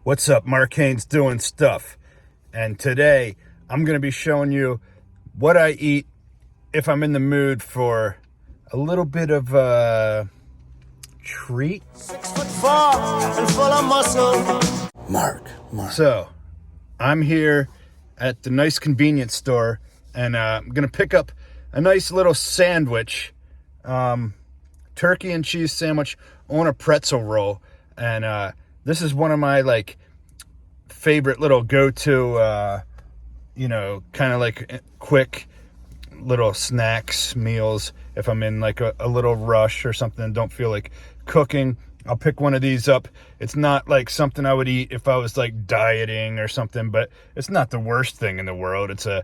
What's up? Mark Haynes doing stuff. And today I'm going to be showing you what I eat if I'm in the mood for a little bit of a treat. 6'4" and full of muscle. Mark. So I'm here at the nice convenience store and I'm going to pick up a nice little sandwich, turkey and cheese sandwich on a pretzel roll. And this is one of my favorite little go-to, kind of like quick little snacks, meals. If I'm in like a little rush or something and don't feel like cooking, I'll pick one of these up. It's not like something I would eat if I was like dieting or something, but it's not the worst thing in the world. It's a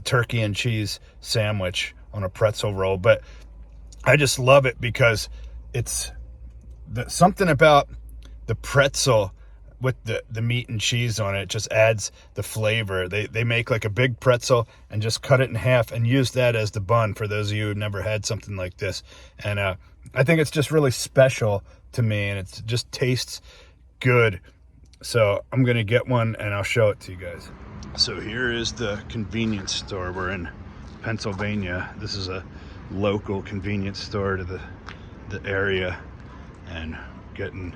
turkey and cheese sandwich on a pretzel roll, but I just love it because it's something about the pretzel with the meat and cheese on it just adds the flavor. They make like a big pretzel and just cut it in half and use that as the bun for those of you who've never had something like this. And I think it's just really special to me, and it just tastes good. So I'm gonna get one and I'll show it to you guys. So here is the convenience store. We're in Pennsylvania. This is a local convenience store to the area, and getting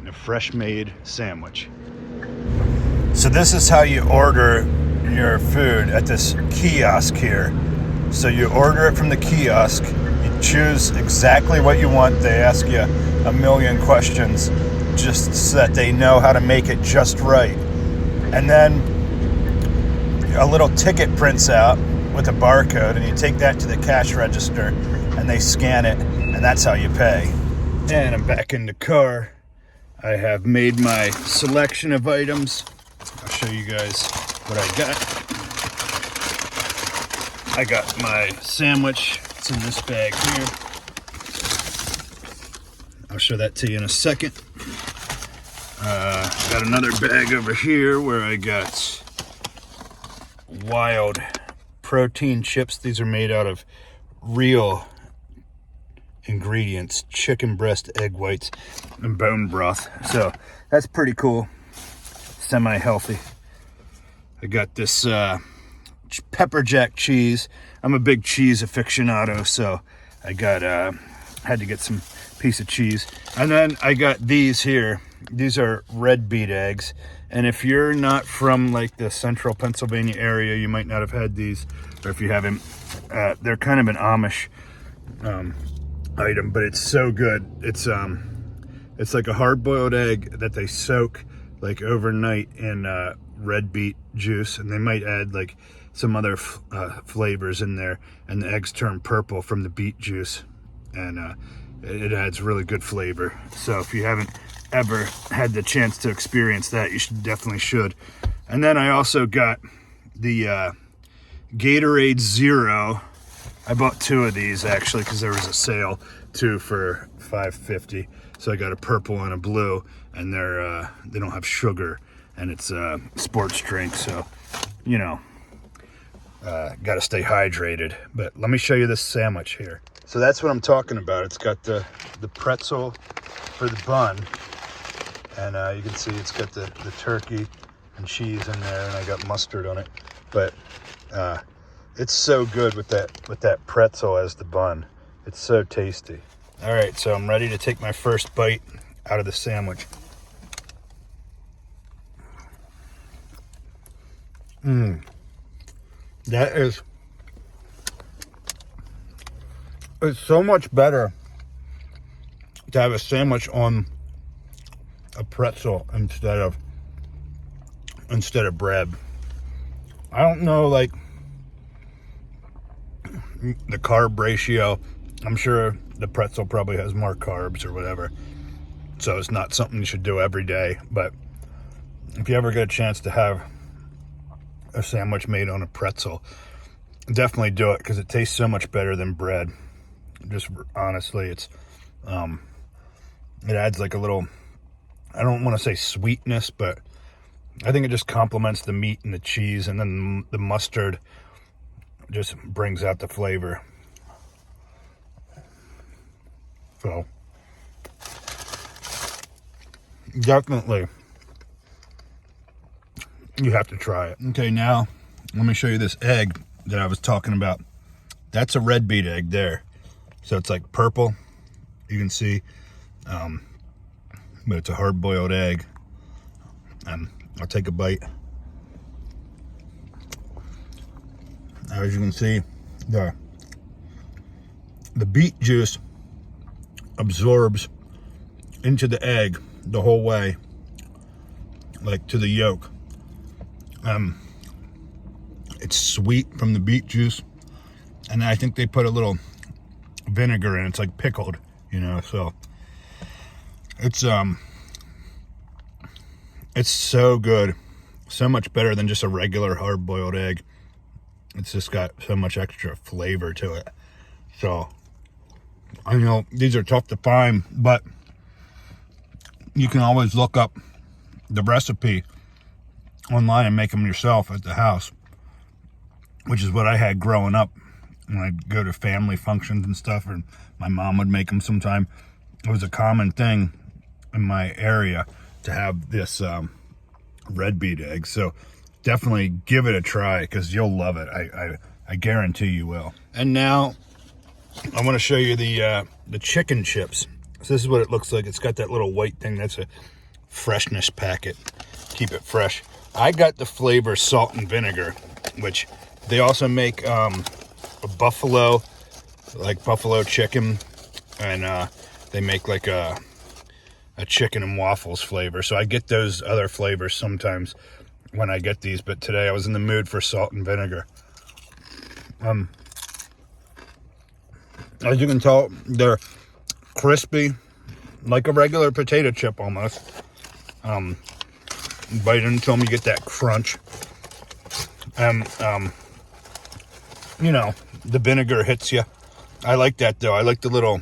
a fresh made sandwich. So this is how you order your food at this kiosk here. So you order it from the kiosk, you choose exactly what you want. They ask you a million questions just so that they know how to make it just right. And then a little ticket prints out with a barcode, and you take that to the cash register and they scan it, and that's how you pay. And I'm back in the car. I have made my selection of items. I'll show you guys what I got. I got my sandwich. It's in this bag here. I'll show that to you in a second. Got another bag over here where I got wild protein chips. These are made out of real ingredients: chicken breast, egg whites, and bone broth. So that's pretty cool. Semi-healthy. I got this pepper jack cheese. I'm a big cheese aficionado, so I got had to get some piece of cheese. And then I got these here. These are red beet eggs, and if you're not from like the central Pennsylvania area, you might not have had these, or if you haven't, they're kind of an Amish item, but it's so good. It's like a hard-boiled egg that they soak like overnight in red beet juice, and they might add like some other flavors in there, and the eggs turn purple from the beet juice, and it adds really good flavor. So if you haven't ever had the chance to experience that, you definitely. And then I also got the Gatorade Zero. I bought two of these actually because there was a sale, two for $5.50. So I got a purple and a blue, and they don't have sugar, and it's a sports drink, so got to stay hydrated. But let me show you this sandwich here. So that's what I'm talking about. It's got the pretzel for the bun, and you can see it's got the turkey and cheese in there, and I got mustard on it. But it's so good with that pretzel as the bun. It's so tasty. All right, so I'm ready to take my first bite out of the sandwich. It's so much better to have a sandwich on a pretzel instead of bread. I don't know, like, the carb ratio. I'm sure the pretzel probably has more carbs or whatever, so it's not something you should do every day. But if you ever get a chance to have a sandwich made on a pretzel, definitely do it, because it tastes so much better than bread. Just honestly, it adds like a little, I don't want to say sweetness, but I think it just complements the meat and the cheese, and then the mustard just brings out the flavor. So definitely, you have to try it. Okay, now let me show you this egg that I was talking about. That's a red beet egg there. So it's like purple, you can see, but it's a hard-boiled egg. I'll take a bite. As you can see, the beet juice absorbs into the egg the whole way, like to the yolk. It's sweet from the beet juice, and I think they put a little vinegar in. It's like pickled, you know. So it's so good, so much better than just a regular hard-boiled egg. It's just got so much extra flavor to it. So I know these are tough to find, but you can always look up the recipe online and make them yourself at the house, which is what I had growing up when I'd go to family functions and stuff, and my mom would make them sometime. It was a common thing in my area to have this red beet egg. So definitely give it a try, because you'll love it. I guarantee you will. And now I want to show you the chicken chips. So this is what it looks like. It's got that little white thing. That's a freshness packet. Keep it fresh. I got the flavor salt and vinegar, which they also make a buffalo, like buffalo chicken, and they make like a chicken and waffles flavor. So I get those other flavors sometimes when I get these, but today I was in the mood for salt and vinegar. As you can tell, they're crispy, like a regular potato chip almost. Bite into them, you get that crunch. And, you know, the vinegar hits you. I like that, though. I like the little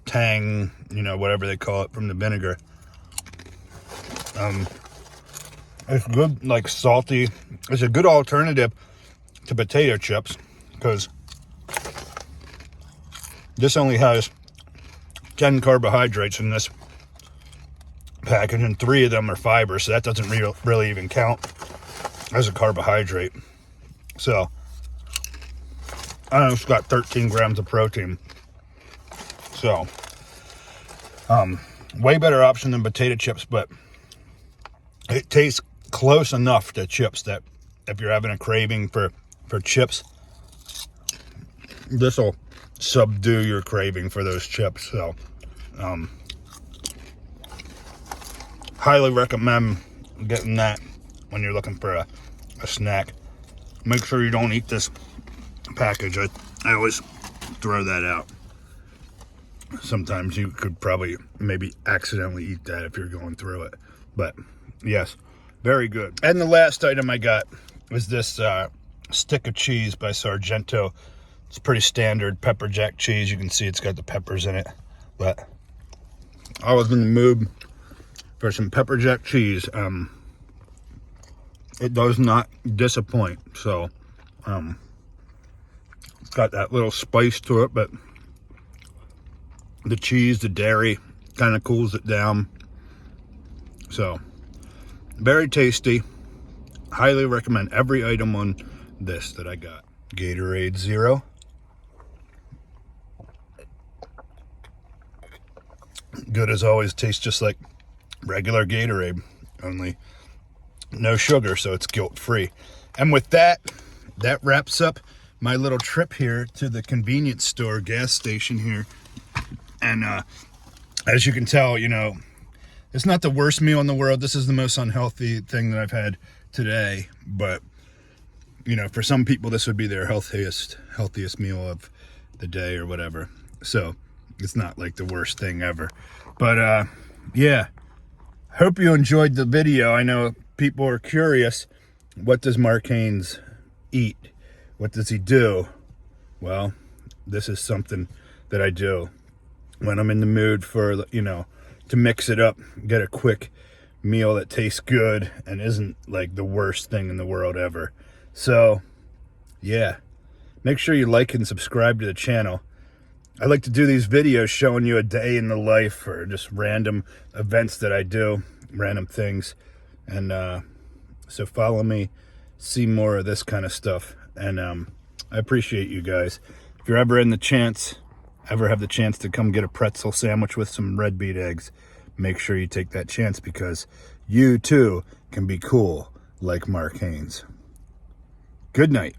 tang, you know, whatever they call it, from the vinegar. It's good, like salty. It's a good alternative to potato chips, because this only has 10 carbohydrates in this package, and 3 of them are fiber, so that doesn't really even count as a carbohydrate. So I don't know, it's got 13 grams of protein. So way better option than potato chips, but it tastes close enough to chips that if you're having a craving for chips, this will subdue your craving for those chips. So highly recommend getting that when you're looking for a snack. Make sure you don't eat this package. I always throw that out. Sometimes you could probably maybe accidentally eat that if you're going through it. But yes, very good. And the last item I got was this stick of cheese by Sargento. It's pretty standard pepper jack cheese. You can see it's got the peppers in it. But I was in the mood for some pepper jack cheese. It does not disappoint. So it's got that little spice to it, but the cheese, the dairy kind of cools it down. So very tasty. Highly recommend every item on this that I got. Gatorade Zero. Good as always. Tastes just like regular Gatorade, only no sugar, so it's guilt-free. And with that, that wraps up my little trip here to the convenience store gas station here. And as you can tell, you know, it's not the worst meal in the world. This is the most unhealthy thing that I've had today. But, you know, for some people, this would be their healthiest meal of the day or whatever. So it's not like the worst thing ever. But, yeah, hope you enjoyed the video. I know people are curious. What does Mark Haynes eat? What does he do? Well, this is something that I do when I'm in the mood for, you know, to mix it up, get a quick meal that tastes good and isn't like the worst thing in the world ever. So, yeah, make sure you like and subscribe to the channel. I like to do these videos showing you a day in the life or just random events that I do, random things. And so follow me, see more of this kind of stuff. And I appreciate you guys. If you're ever have the chance to come get a pretzel sandwich with some red beet eggs, make sure you take that chance, because you too can be cool like Mark Haynes. Good night.